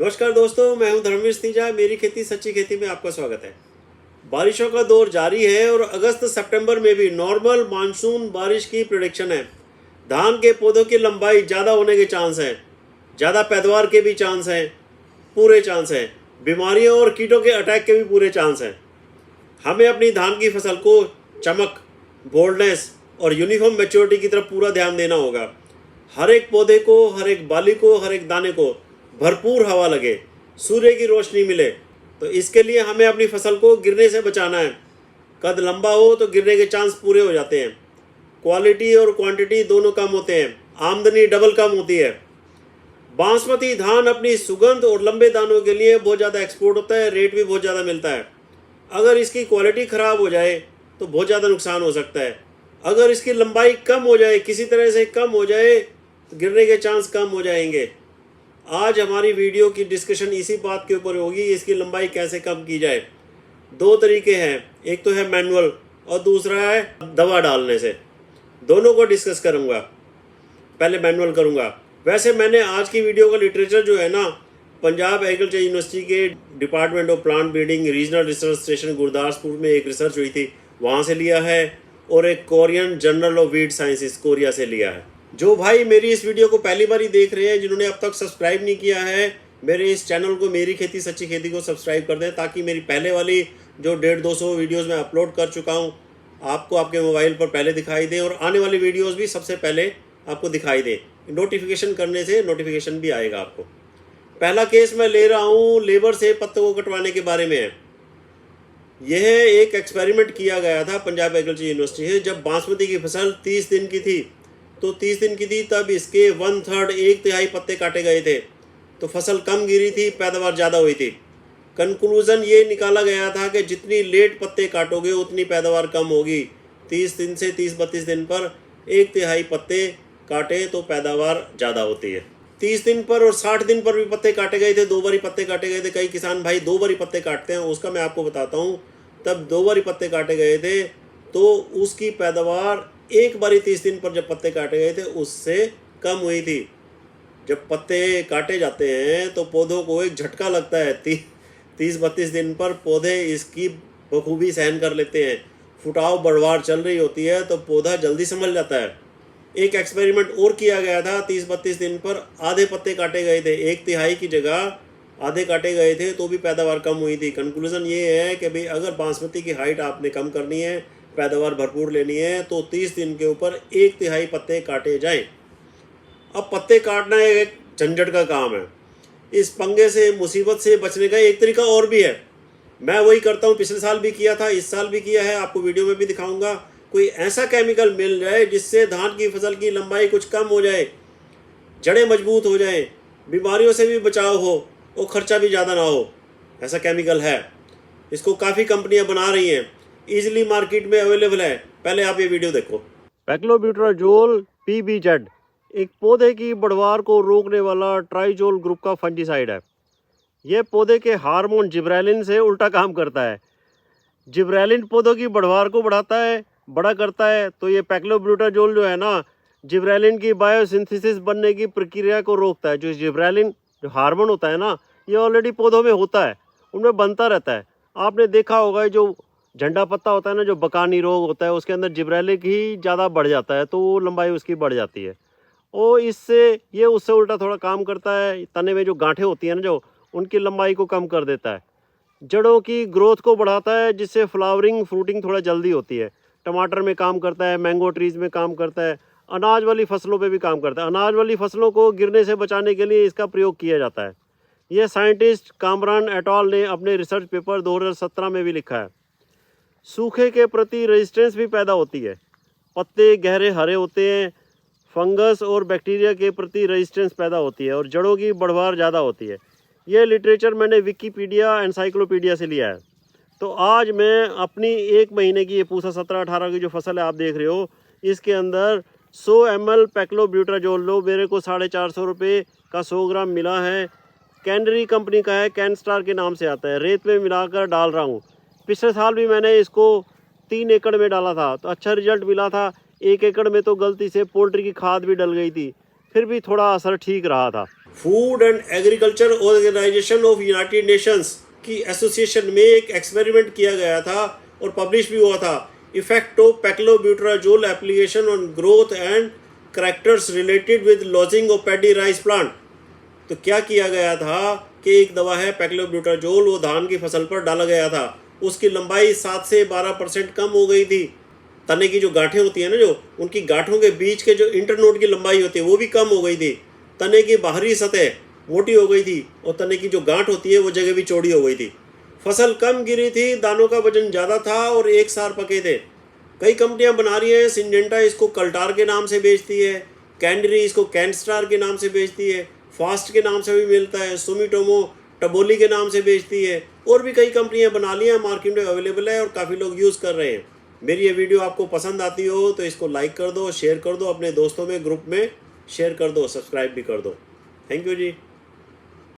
नमस्कार दोस्तों, मैं हूं धर्मवीर तीजा। मेरी खेती सच्ची खेती में आपका स्वागत है। बारिशों का दौर जारी है और अगस्त सितंबर में भी नॉर्मल मानसून बारिश की प्रेडिक्शन है। धान के पौधों की लंबाई ज़्यादा होने के चांस हैं, ज़्यादा पैदावार के भी चांस हैं, पूरे चांस हैं। बीमारियों और कीटों के अटैक के भी पूरे चांस हैं। हमें अपनी धान की फसल को चमक, बोल्डनेस और यूनिफॉर्म मैच्योरिटी की तरफ पूरा ध्यान देना होगा। हर एक पौधे को, हर एक बाली को, हर एक दाने को भरपूर हवा लगे, सूर्य की रोशनी मिले। तो इसके लिए हमें अपनी फसल को गिरने से बचाना है। कद लंबा हो तो गिरने के चांस पूरे हो जाते हैं। क्वालिटी और क्वांटिटी दोनों कम होते हैं, आमदनी डबल कम होती है। बासमती धान अपनी सुगंध और लंबे दानों के लिए बहुत ज़्यादा एक्सपोर्ट होता है, रेट भी बहुत ज़्यादा मिलता है। अगर इसकी क्वालिटी ख़राब हो जाए तो बहुत ज़्यादा नुकसान हो सकता है। अगर इसकी लंबाई कम हो जाए, किसी तरह से कम हो जाए, तो गिरने के चांस कम हो जाएंगे। आज हमारी वीडियो की डिस्कशन इसी बात के ऊपर होगी, इसकी लंबाई कैसे कम की जाए। दो तरीके हैं, एक तो है मैनुअल और दूसरा है दवा डालने से। दोनों को डिस्कस करूंगा। पहले मैनुअल करूंगा। वैसे मैंने आज की वीडियो का लिटरेचर जो है ना, पंजाब एग्रीकल्चर यूनिवर्सिटी के department of plant breeding regional research station Gurdaspur में एक रिसर्च हुई थी, वहाँ से लिया है, और एक Korean journal of weed sciences Korea से लिया है। जो भाई मेरी इस वीडियो को पहली बार ही देख रहे हैं, जिन्होंने अब तक सब्सक्राइब नहीं किया है, मेरे इस चैनल को मेरी खेती सच्ची खेती को सब्सक्राइब कर दें, ताकि मेरी पहले वाली जो 150-200 वीडियोस मैं अपलोड कर चुका हूं आपको आपके मोबाइल पर पहले दिखाई दे, और आने वाली वीडियोस भी सबसे पहले आपको दिखाई दे। नोटिफिकेशन करने से नोटिफिकेशन भी आएगा आपको। पहला केस मैं ले रहा हूँ लेबर से पत्तों को कटवाने के बारे में है। यह एक एक्सपेरिमेंट किया गया था पंजाब एग्रीकल्चर यूनिवर्सिटी से। जब बासमती की फसल 30 दिन की थी, तो 30 दिन की थी, तब इसके 1/3 एक तिहाई पत्ते काटे गए थे, तो फसल कम गिरी थी, पैदावार ज़्यादा हुई थी। कंक्लूज़न ये निकाला गया था कि जितनी लेट पत्ते काटोगे उतनी पैदावार कम होगी। 30 दिन से 30-32 दिन पर एक तिहाई पत्ते काटे तो पैदावार ज़्यादा होती है। 30 दिन पर और 60 दिन पर भी पत्ते काटे गए थे, 2 बारी पत्ते काटे गए थे। कई किसान भाई 2 बारी पत्ते काटते हैं, उसका मैं आपको बताता हूँ। तब 2 बारी पत्ते काटे गए थे, तो उसकी पैदावार एक बारी 30 दिन पर जब पत्ते काटे गए थे उससे कम हुई थी। जब पत्ते काटे जाते हैं तो पौधों को एक झटका लगता है। 30-32 दिन पर पौधे इसकी बखूबी सहन कर लेते हैं। फुटाव बढ़वार चल रही होती है तो पौधा जल्दी संभल जाता है। एक एक्सपेरिमेंट और किया गया था, 30-32 दिन पर आधे पत्ते काटे गए थे, एक तिहाई की जगह आधे काटे गए थे, तो भी पैदावार कम हुई थी। कंक्लूजन ये है कि भाई अगर बासमती की हाइट आपने कम करनी है, पैदावार भरपूर लेनी है, तो 30 दिन के ऊपर एक तिहाई पत्ते काटे जाएं। अब पत्ते काटना एक झंझट का काम है। इस पंगे से, मुसीबत से बचने का एक तरीका और भी है। मैं वही करता हूँ, पिछले साल भी किया था, इस साल भी किया है, आपको वीडियो में भी दिखाऊंगा। कोई ऐसा केमिकल मिल जाए जिससे धान की फसल की लंबाई कुछ कम हो जाए, जड़ें मजबूत हो जाएं, बीमारियों से भी बचाव हो और खर्चा भी ज़्यादा ना हो। ऐसा केमिकल है, इसको काफ़ी कंपनियां बना रही हैं, ईजिली मार्केट में अवेलेबल है। पहले आप ये वीडियो देखो। पैक्लोब्यूटाजोल PBZ एक पौधे की बढ़वार को रोकने वाला ट्राइजोल ग्रुप का फंजीसाइड है। यह पौधे के हार्मोन जिब्रेलिन से उल्टा काम करता है। जिब्रेलिन पौधों की बढ़वार को बढ़ाता है, बड़ा करता है, तो ये पैक्लोब्यूटाजोल जो है ना, जिब्रेलिन की बायोसिंथेसिस बनने की प्रक्रिया को रोकता है। जो जिब्रेलिन जो हार्मोन होता है ना, ये ऑलरेडी पौधों में होता है, उनमें बनता रहता है। आपने देखा होगा जो झंडा पत्ता होता है ना, जो बकानी रोग होता है, उसके अंदर जिब्रेलिक ही ज़्यादा बढ़ जाता है, तो वो लंबाई उसकी बढ़ जाती है। और इससे ये उससे उल्टा थोड़ा काम करता है। तने में जो गांठें होती हैं ना, जो उनकी लंबाई को कम कर देता है। जड़ों की ग्रोथ को बढ़ाता है, जिससे फ्लावरिंग फ्रूटिंग थोड़ा जल्दी होती है। टमाटर में काम करता है, मैंगो ट्रीज़ में काम करता है, अनाज वाली फसलों पे भी काम करता है। अनाज वाली फसलों को गिरने से बचाने के लिए इसका प्रयोग किया जाता है। यह साइंटिस्ट कामरान एटॉल ने अपने रिसर्च पेपर 2017 में भी लिखा है। सूखे के प्रति रेजिस्टेंस भी पैदा होती है। पत्ते गहरे हरे होते हैं, फंगस और बैक्टीरिया के प्रति रेजिस्टेंस पैदा होती है, और जड़ों की बढ़वार ज़्यादा होती है। यह लिटरेचर मैंने विकीपीडिया एनसाइक्लोपीडिया से लिया है। तो आज मैं अपनी 1 महीने की ये पूसा 17-18 की जो फसल है आप देख रहे हो, इसके अंदर 100 ml पैक्लोब्यूटाजोल लो। मेरे को 450 रुपये का 100 ग्राम मिला है। कैनरी कंपनी का है, कैनस्टार के नाम से आता है। रेत में मिलाकर डाल रहा हूँ। पिछले साल भी मैंने इसको 3 एकड़ में डाला था, तो अच्छा रिजल्ट मिला था। 1 एकड़ में तो गलती से पोल्ट्री की खाद भी डल गई थी, फिर भी थोड़ा असर ठीक रहा था। Food and agriculture organisation of United Nations की एसोसिएशन में एक एक्सपेरिमेंट किया गया था और पब्लिश भी हुआ था, effect of paclobutrazol application on growth and characters related with lodging of paddy rice plant. तो क्या किया गया था कि एक दवा है पैक्लोब्यूट्राजोल, वो धान की फसल पर डाला गया था, उसकी लंबाई 7 से 12% कम हो गई थी। तने की जो गांठें होती है ना, जो उनकी गांठों के बीच के जो इंटरनोड की लंबाई होती है वो भी कम हो गई थी। तने की बाहरी सतह मोटी हो गई थी और तने की जो गांठ होती है वो जगह भी चौड़ी हो गई थी। फसल कम गिरी थी, दानों का वजन ज़्यादा था और एक सार पके थे। कई कंपनियां बना रही हैं, सिंजेंटा इसको कल्टार के नाम से बेचती है, कैंडरी इसको कैनस्टार के नाम से बेचती है, फास्ट के नाम से भी मिलता है, सुमिटोमो टबोली के नाम से बेचती है, और भी कई कंपनियां बना ली हैं, मार्केट में अवेलेबल है और काफ़ी लोग यूज़ कर रहे हैं। मेरी ये वीडियो आपको पसंद आती हो तो इसको लाइक कर दो, शेयर कर दो, अपने दोस्तों में ग्रुप में शेयर कर दो, सब्सक्राइब भी कर दो। Thank you ji.